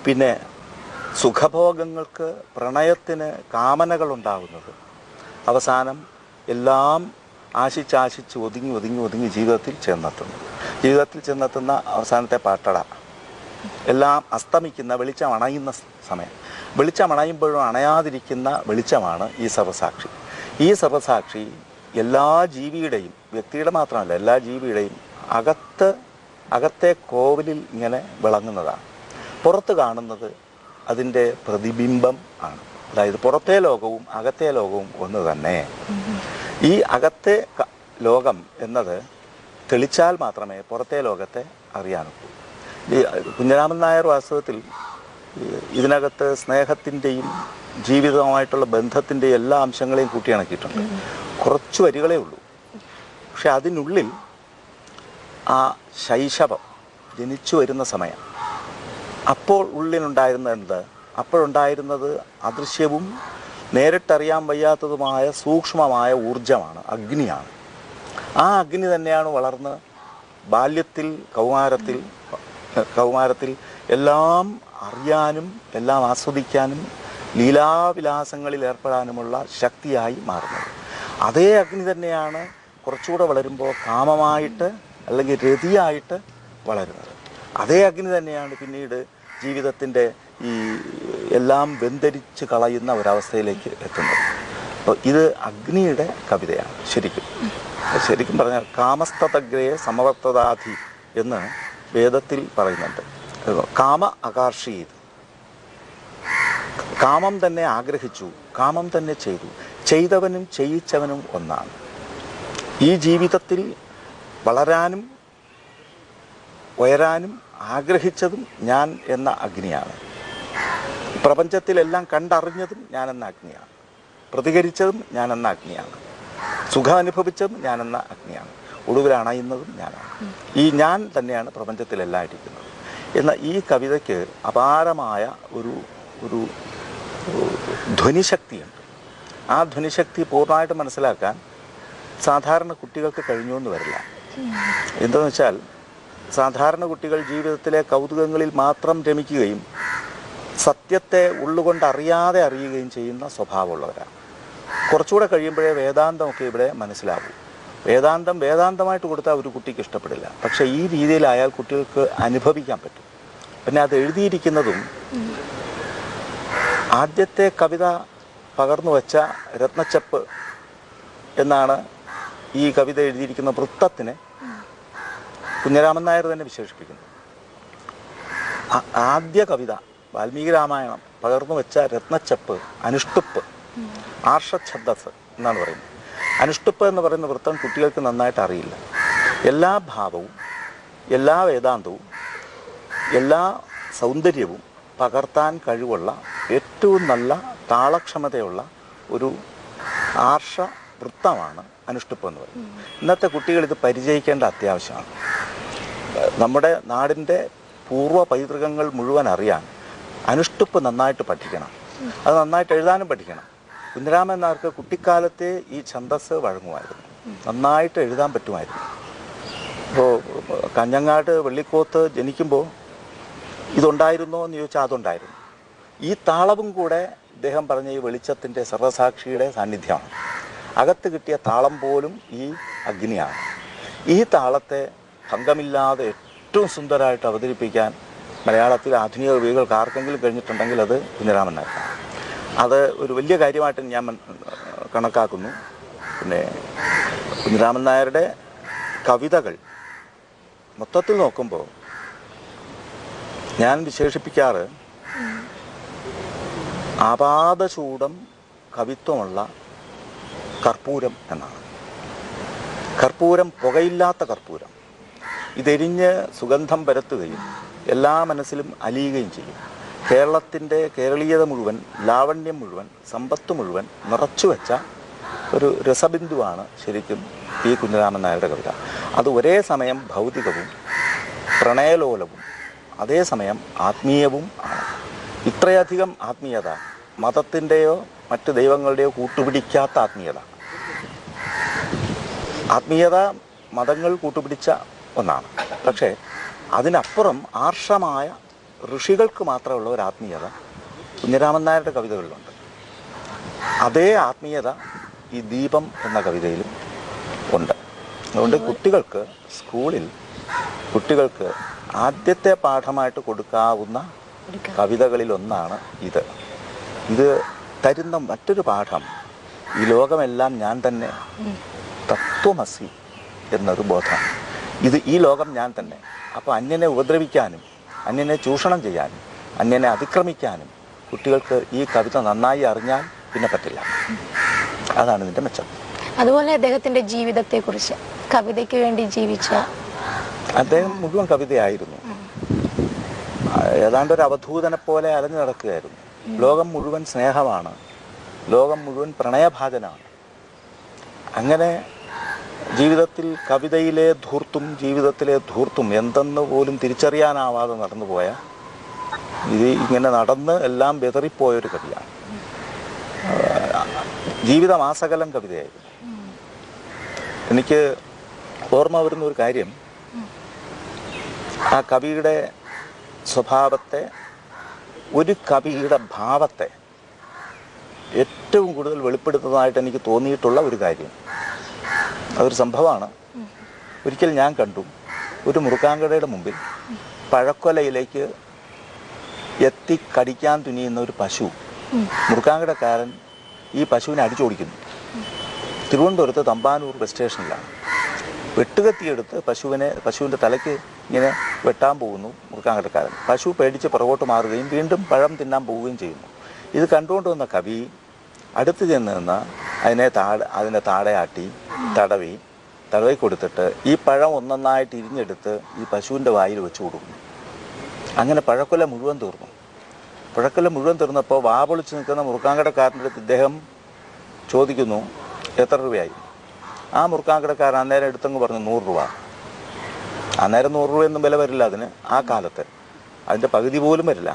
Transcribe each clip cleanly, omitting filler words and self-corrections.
പിന്നെ സുഖഭോഗങ്ങൾക്ക് പ്രണയത്തിന് കാമനകളുണ്ടാകുന്നത് അവസാനം എല്ലാം ആശിച്ചാശിച്ച് ഒതുങ്ങി ജീവിതത്തിൽ ചെന്നെത്തുന്ന അവസാനത്തെ പാട്ടട എല്ലാം അസ്തമിക്കുന്ന വെളിച്ചം അണയുന്ന സമയം. വെളിച്ചം അണയുമ്പോഴും അണയാതിരിക്കുന്ന വെളിച്ചമാണ് ഈ സർവസാക്ഷി. ഈ സർവസാക്ഷി എല്ലാ ജീവിയുടെയും, വ്യക്തിയുടെ മാത്രമല്ല എല്ലാ ജീവിയുടെയും അകത്തെ കോവിലിൽ ഇങ്ങനെ വിളങ്ങുന്നതാണ്. പുറത്ത് കാണുന്നത് അതിൻ്റെ പ്രതിബിംബം ആണ്. അതായത് പുറത്തെ ലോകവും അകത്തെ ലോകവും ഒന്ന് തന്നെ. ഈ അകത്തെ ലോകം എന്നത് തെളിച്ചാൽ മാത്രമേ പുറത്തെ ലോകത്തെ അറിയാനൊക്കൂ. കുഞ്ഞിരാമൻ നായർ വാസ്തവത്തിൽ ഇതിനകത്ത് സ്നേഹത്തിൻ്റെയും ജീവിതവുമായിട്ടുള്ള ബന്ധത്തിൻ്റെയും എല്ലാ അംശങ്ങളെയും കൂട്ടിയിണക്കിയിട്ടുണ്ട്. കുറച്ച് വരികളേ ഉള്ളൂ. പക്ഷെ അതിനുള്ളിൽ ആ ശൈശവം ജനിച്ചു വരുന്ന സമയം, അപ്പോൾ ഉള്ളിലുണ്ടായിരുന്നത് അപ്പോഴുണ്ടായിരുന്നത് അദൃശ്യവും നേരിട്ടറിയാൻ വയ്യാത്തതുമായ സൂക്ഷ്മമായ ഊർജമാണ്, അഗ്നിയാണ്. ആ അഗ്നി തന്നെയാണ് വളർന്ന് ബാല്യത്തിൽ കൗമാരത്തിൽ എല്ലാം അറിയാനും എല്ലാം ആസ്വദിക്കാനും ലീലാവിലാസങ്ങളിൽ ഏർപ്പെടാനുമുള്ള ശക്തിയായി മാറുന്നത്. അതേ അഗ്നി തന്നെയാണ് കുറച്ചുകൂടെ വളരുമ്പോൾ കാമമായിട്ട് അല്ലെങ്കിൽ രതിയായിട്ട് വളരുന്നത്. അതേ അഗ്നി തന്നെയാണ് പിന്നീട് ജീവിതത്തിൻ്റെ ഈ എല്ലാം വെന്തരിച്ച് കളയുന്ന ഒരവസ്ഥയിലേക്ക് എത്തുന്നത്. അപ്പോൾ ഇത് അഗ്നിയുടെ കവിതയാണ്. ശരിക്കും പറഞ്ഞാൽ കാമസ്തതഗ്രയെ സമവർത്തതാധി എന്ന് വേദത്തിൽ പറയുന്നുണ്ട്. കാമ അകാർഷീത്, കാമം തന്നെ ആഗ്രഹിച്ചു, കാമം തന്നെ ചെയ്തവനും ചെയ്യിച്ചവനും ഒന്നാണ്. ഈ ജീവിതത്തിൽ വളരാനും ഉയരാനും ആഗ്രഹിച്ചതും ഞാൻ എന്ന അഗ്നിയാണ്. പ്രപഞ്ചത്തിലെല്ലാം കണ്ടറിഞ്ഞതും ഞാനെന്ന അഗ്നിയാണ്. പ്രതികരിച്ചതും ഞാനെന്ന അഗ്നിയാണ്. സുഖം അനുഭവിച്ചതും ഞാനെന്ന അഗ്നിയാണ്. ഒടുവിൽ അണയുന്നതും ഞാനാണ്. ഈ ഞാൻ തന്നെയാണ് പ്രപഞ്ചത്തിലെല്ലാം ഇരിക്കുന്നത്. എന്നാൽ ഈ കവിതയ്ക്ക് അപാരമായ ഒരു ധ്വനിശക്തിയുണ്ട്. ആ ധ്വനിശക്തി പൂർണ്ണമായിട്ട് മനസ്സിലാക്കാൻ സാധാരണ കുട്ടികൾക്ക് കഴിഞ്ഞു എന്ന് വരില്ല. എന്താണെന്ന് വെച്ചാൽ സാധാരണ കുട്ടികൾ ജീവിതത്തിലെ കൗതുകങ്ങളിൽ മാത്രം രമിക്കുകയും സത്യത്തെ ഉള്ളുകൊണ്ട് അറിയാതെ അറിയുകയും ചെയ്യുന്ന സ്വഭാവമുള്ളവരാണ്. കുറച്ചുകൂടെ കഴിയുമ്പോഴേ വേദാന്തമൊക്കെ ഇവിടെ മനസ്സിലാകും. വേദാന്തമായിട്ട് കൊടുത്താൽ ഒരു കുട്ടിക്ക് ഇഷ്ടപ്പെടില്ല. പക്ഷേ ഈ രീതിയിലായാൽ കുട്ടികൾക്ക് അനുഭവിക്കാൻ പറ്റും. പിന്നെ അത് എഴുതിയിരിക്കുന്നതും ആദ്യത്തെ കവിത പകർന്നു വച്ച രത്നച്ചപ്പ് എന്നാണ് ഈ കവിത എഴുതിയിരിക്കുന്ന വൃത്തത്തിനെ കുഞ്ഞിരാമൻ നായർ തന്നെ വിശേഷിപ്പിക്കുന്നത്. ആദ്യ കവിത വാൽമീകി രാമായണം പകർന്നു വെച്ച രത്നച്ചപ്പ് അനുഷ്ടുപ്പ്, ആർഷഛന്ദസ് എന്നാണ് പറയുന്നത്. അനുഷ്ടുപ്പ് എന്ന് പറയുന്ന വൃത്തം കുട്ടികൾക്ക് നന്നായിട്ട് അറിയില്ല. എല്ലാ ഭാവവും എല്ലാ വേദാന്തവും എല്ലാ സൗന്ദര്യവും പകർത്താൻ കഴിവുള്ള ഏറ്റവും നല്ല താളക്ഷമതയുള്ള ഒരു ആർഷ വൃത്തമാണ് അനുഷ്ടുപ്പ് എന്ന് പറയുന്നത്. ഇന്നത്തെ കുട്ടികൾ ഇത് പരിചയിക്കേണ്ട അത്യാവശ്യമാണ്. നമ്മുടെ നാടിൻ്റെ പൂർവ്വ പൈതൃകങ്ങൾ മുഴുവൻ അറിയാൻ അനുഷ്ടുപ്പ് നന്നായിട്ട് പഠിക്കണം. അത് നന്നായിട്ട് എഴുതാനും പഠിക്കണം. കുഞ്ഞിരാമൻ നായർക്ക് കുട്ടിക്കാലത്തെ ഈ ഛന്ദസ് വഴങ്ങുമായിരുന്നു. നന്നായിട്ട് എഴുതാൻ പറ്റുമായിരുന്നു. ഇപ്പോൾ കഞ്ഞങ്ങാട് വെള്ളിക്കോത്ത് ജനിക്കുമ്പോൾ ഇതുണ്ടായിരുന്നോ എന്ന് ചോദിച്ചാൽ അതുണ്ടായിരുന്നു. ഈ താളവും കൂടെ ഇദ്ദേഹം പറഞ്ഞ ഈ വെളിച്ചത്തിൻ്റെ സർവസാക്ഷിയുടെ സാന്നിധ്യമാണ്. അകത്ത് കിട്ടിയ താളം പോലും ഈ അഗ്നിയാണ്. ഈ താളത്തെ ഭംഗമില്ലാതെ ഏറ്റവും സുന്ദരമായിട്ട് അവതരിപ്പിക്കാൻ മലയാളത്തിലെ ആധുനിക കവികൾക്ക് ആർക്കെങ്കിലും കഴിഞ്ഞിട്ടുണ്ടെങ്കിൽ അത് കുഞ്ഞിരാമൻ നായരാണ്. അത് ഒരു വലിയ കാര്യമായിട്ട് ഞാൻ കണക്കാക്കുന്നു. പിന്നെ കുഞ്ഞിരാമൻ നായരുടെ കവിതകൾ മൊത്തത്തിൽ നോക്കുമ്പോൾ ഞാൻ വിശേഷിപ്പിക്കാറ് ആപാദചൂടം കവിത്വമുള്ള കർപ്പൂരം എന്നാണ്. കർപ്പൂരം, പുകയില്ലാത്ത കർപ്പൂരം. ഇതെരിഞ്ഞ് സുഗന്ധം പരത്തുകയും എല്ലാ മനസ്സിലും അലിയുകയും ചെയ്യും. കേരളത്തിൻ്റെ കേരളീയത മുഴുവൻ, ലാവണ്യം മുഴുവൻ, സമ്പത്ത് മുഴുവൻ നിറച്ചു വെച്ച ഒരു രസബിന്ദുവാണ് ശരിക്കും ഈ കുഞ്ഞിരാമൻ നായരുടെ കവിത. അത് ഒരേ സമയം ഭൗതികവും പ്രണയലോലവും അതേസമയം ആത്മീയവും ആണ്. ഇത്രയധികം ആത്മീയത മതത്തിൻ്റെയോ മറ്റ് ദൈവങ്ങളുടെയോ കൂട്ടുപിടിക്കാത്ത ആത്മീയത മതങ്ങൾ കൂട്ടുപിടിച്ച ഒന്നാണ്. പക്ഷേ അതിനപ്പുറം ആർഷമായ ഋഷികൾക്ക് മാത്രമുള്ള ഒരു ആത്മീയത കുഞ്ഞിരാമൻ നായരുടെ കവിതകളിലുണ്ട്. അതേ ആത്മീയത ഈ ദീപം എന്ന കവിതയിലും ഉണ്ട്. അതുകൊണ്ട് കുട്ടികൾക്ക് സ്കൂളിൽ കുട്ടികൾക്ക് ആദ്യത്തെ പാഠമായിട്ട് കൊടുക്കാവുന്ന കവിതകളിലൊന്നാണ് ഇത്. ഇത് തരുന്ന മറ്റൊരു പാഠം ഈ ലോകമെല്ലാം ഞാൻ തന്നെ, തത്വമസി എന്നൊരു ബോധം. ഈ ലോകം ഞാൻ തന്നെ. അപ്പോൾ അന്യനെ ഉപദ്രവിക്കാനും അന്യനെ ചൂഷണം ചെയ്യാനും അന്യനെ അതിക്രമിക്കാനും കുട്ടികൾക്ക് ഈ കവിത നന്നായി അറിഞ്ഞാൽ പിന്നെ പറ്റില്ല. അതാണ് ഇതിൻ്റെ മെച്ചം. അതുപോലെ അദ്ദേഹത്തിൻ്റെ ജീവിതത്തെക്കുറിച്ച്, കവിതയ്ക്ക് വേണ്ടി ജീവിച്ച അദ്ദേഹം മുഴുവൻ കവിതയായിരുന്നു. ഏതാണ്ട് ഒരു അവധൂതനെ പോലെ അലഞ്ഞു നടക്കുകയായിരുന്നു. ലോകം മുഴുവൻ സ്നേഹമാണ്, ലോകം മുഴുവൻ പ്രണയഭാജനാണ്. അങ്ങനെ ജീവിതത്തിൽ കവിതയിലെ ജീവിതത്തിലെ ധൂർത്തും എന്തെന്ന് പോലും തിരിച്ചറിയാനാവാതെ നടന്നുപോയ, ഇത് ഇങ്ങനെ നടന്ന് എല്ലാം ബെതറിപ്പോയൊരു കവിയാണ്. ജീവിതമാസകലം കവിതയായിരുന്നു. എനിക്ക് ഓർമ്മ വരുന്ന ഒരു കാര്യം, ആ കവിയുടെ സ്വഭാവത്തെ, ഒരു കവിയുടെ ഭാവത്തെ ഏറ്റവും കൂടുതൽ വെളിപ്പെടുത്തുന്നതായിട്ട് എനിക്ക് തോന്നിയിട്ടുള്ള ഒരു കാര്യം, അതൊരു സംഭവമാണ്. ഒരിക്കൽ ഞാൻ കണ്ടു, ഒരു മുറുക്കാങ്കടയുടെ മുമ്പിൽ പഴക്കൊലയിലേക്ക് എത്തി കടിക്കാൻ തുനിയുന്ന ഒരു പശു. മുറുക്കാങ്കടക്കാരൻ ഈ പശുവിനെ അടിച്ചോടിക്കുന്നു. തിരുവനന്തപുരത്ത് തമ്പാനൂർ ബസ് സ്റ്റേഷനിലാണ്. വെട്ടുകത്തിയെടുത്ത് പശുവിൻ്റെ തലയ്ക്ക് ഇങ്ങനെ വെട്ടാൻ പോകുന്നു മുറുക്കാങ്കടക്കാരൻ. പശു പേടിച്ച് പുറകോട്ട് മാറുകയും വീണ്ടും പഴം തിന്നാൻ പോവുകയും ചെയ്യുന്നു. ഇത് കണ്ടുകൊണ്ട് വന്ന കവി അടുത്ത് ചെന്ന് നിന്ന് അതിനെ താടയാട്ടി തടവി കൊടുത്തിട്ട് ഈ പഴം ഒന്നൊന്നായിട്ട് ഇരിഞ്ഞെടുത്ത് ഈ പശുവിൻ്റെ വായിൽ വെച്ച് കൊടുക്കുന്നു. അങ്ങനെ പഴക്കൊല മുഴുവൻ തീർന്നു. തീർന്നപ്പോൾ വാ പൊളിച്ച് നിൽക്കുന്ന മുറുക്കാങ്കടക്കാരൻ്റെ അടുത്ത് ഇദ്ദേഹം ചോദിക്കുന്നു, എത്ര രൂപയായി? ആ മുറുക്കാങ്കടക്കാരൻ അന്നേരം എടുത്തങ്ങ് പറഞ്ഞു 100 രൂപ. അന്നേരം 100 രൂപയൊന്നും വില വരില്ല അതിന്, ആ കാലത്ത് അതിൻ്റെ പകുതി പോലും വരില്ല.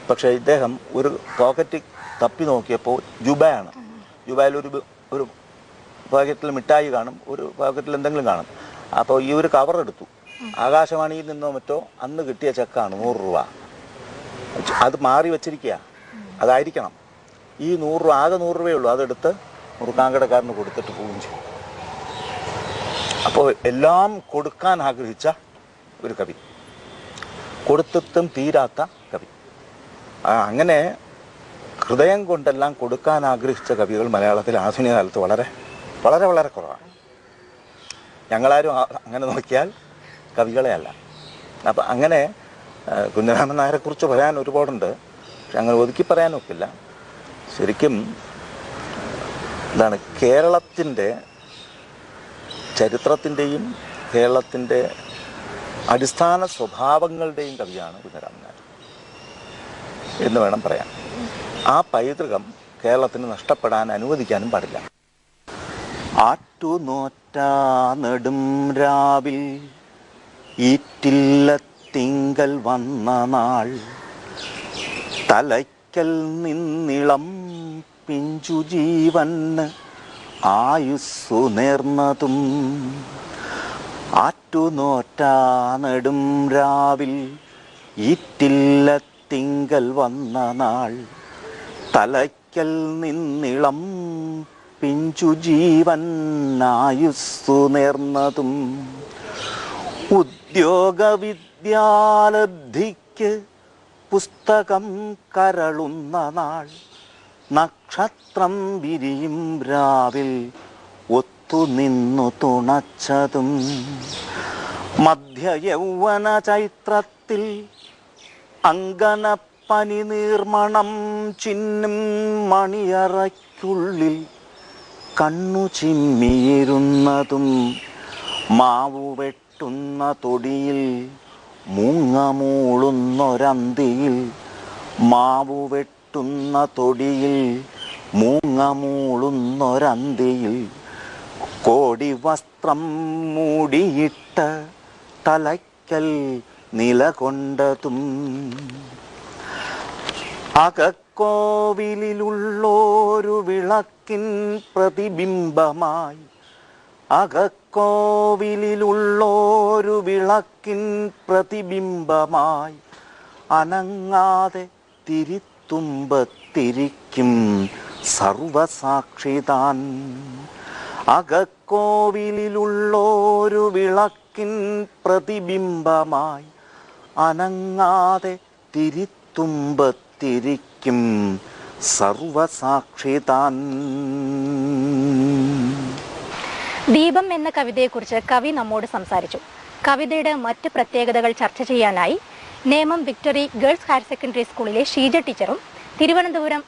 പക്ഷേ ഇദ്ദേഹം ഒരു പോക്കറ്റ് തപ്പി നോക്കിയപ്പോൾ ജുബയാണ്. ജുബയിൽ ഒരു പോക്കറ്റിൽ മിഠായി കാണും, ഒരു പോക്കറ്റിൽ എന്തെങ്കിലും കാണും. അപ്പോൾ ഈ ഒരു കവർ എടുത്തു. ആകാശവാണിയിൽ നിന്നോ മറ്റോ അന്ന് കിട്ടിയ ചെക്കാണ് 100 രൂപ. അത് മാറി വച്ചിരിക്കുക, അതായിരിക്കണം. ഈ 100 രൂപ, ആകെ 100 രൂപയേ ഉള്ളൂ. അതെടുത്ത് മുറുക്കാങ്കടക്കാരന് കൊടുത്തിട്ട് പോവുകയും ചെയ്യും. അപ്പോൾ എല്ലാം കൊടുക്കാൻ ആഗ്രഹിച്ച ഒരു കവി, കൊടുത്തിട്ടും തീരാത്ത കവി. അങ്ങനെ ഹൃദയം കൊണ്ടെല്ലാം കൊടുക്കാൻ ആഗ്രഹിച്ച കവികൾ മലയാളത്തിൽ ആധുനിക കാലത്ത് വളരെ വളരെ വളരെ കുറവാണ്. ഞങ്ങളാരും അങ്ങനെ നോക്കിയാൽ കവികളെ അല്ല. അപ്പം അങ്ങനെ കുഞ്ഞിരാമൻ നായരെക്കുറിച്ച് പറയാൻ ഒരുപാടുണ്ട്. പക്ഷെ അങ്ങനെ ഒതുക്കി പറയാനൊക്കില്ല. ശരിക്കും എന്താണ്, കേരളത്തിൻ്റെ ചരിത്രത്തിൻ്റെയും കേരളത്തിൻ്റെ അടിസ്ഥാന സ്വഭാവങ്ങളുടെയും കവിയാണ് കുഞ്ഞിരാമൻ നായർ എന്ന് വേണം പറയാൻ. ആ പൈതൃകം കേരളത്തിന് നഷ്ടപ്പെടാൻ അനുവദിക്കാനും പാടില്ല. ആറ്റുനോറ്റാ നെടും രാവിൽ ഈറ്റില്ലത്തിങ്കൽ വന്ന നാൾ, തലയ്ക്കൽ നിന്നിളം പിഞ്ചു ജീവന് ആയുസ്സു നേർന്നതും. ആറ്റുനോറ്റാ നെടും രാവിൽ ഈറ്റില്ലത്തിങ്കൽ വന്ന നാൾ, തലയ്ക്കൽ നിന്നിളം പിഞ്ചു ജീവൻ ആയുസ്സു നേർന്നതും. ഉദ്യോഗവിദ്യാലബ്ധിക്ക് പുസ്തകം കരളുന്ന നാൾ, നക്ഷത്രം വിരിയും രാവിൽ ഒത്തുനിന്നു തുണച്ചതും. മധ്യയൗവന ചൈത്രത്തിൽ അങ്കനപ്പനി നീർമണം ചിന്നും മണിയറയ്ക്കുള്ളിൽ കണ്ണു ചിമ്മിയിരുന്നതും. മാവു വെട്ടുന്ന തൊടിയിൽ മൂങ്ങമൂളുന്നൊരന്തിയിൽ, മാവു വെട്ടുന്ന തൊടിയിൽ മൂങ്ങമൂളുന്നൊരന്തിയിൽ, കോടി വസ്ത്രം മൂടിയിട്ട് തലയ്ക്കൽ നിലകൊണ്ടതും. അകക്കോവിലുള്ളൊരു വിളക്കിൻ പ്രതിബിംബമായി, അകക്കോവിലുള്ളൊരു വിളക്കിൻ പ്രതിബിംബമായി, അനങ്ങാതെ തിരിത്തുമ്പത്തിരിക്കും സർവസാക്ഷിതാൻ. അകക്കോവിലുള്ളൊരു വിളക്കിൻ പ്രതിബിംബമായി അനങ്ങാതെ തിരിത്തുമ്പത്തിരിക്കും സർവസാക്ഷിതാൻ. ദീപം എന്ന കവിതയെക്കുറിച്ച് കവി നമ്മോട് സംസാരിച്ചു. കവിതയുടെ മറ്റ് പ്രത്യേകതകൾ ചർച്ച ചെയ്യാനായി Nemom victory girls higher secondary സ്കൂളിലെ ഷീജ ടീച്ചറും തിരുവനന്തപുരം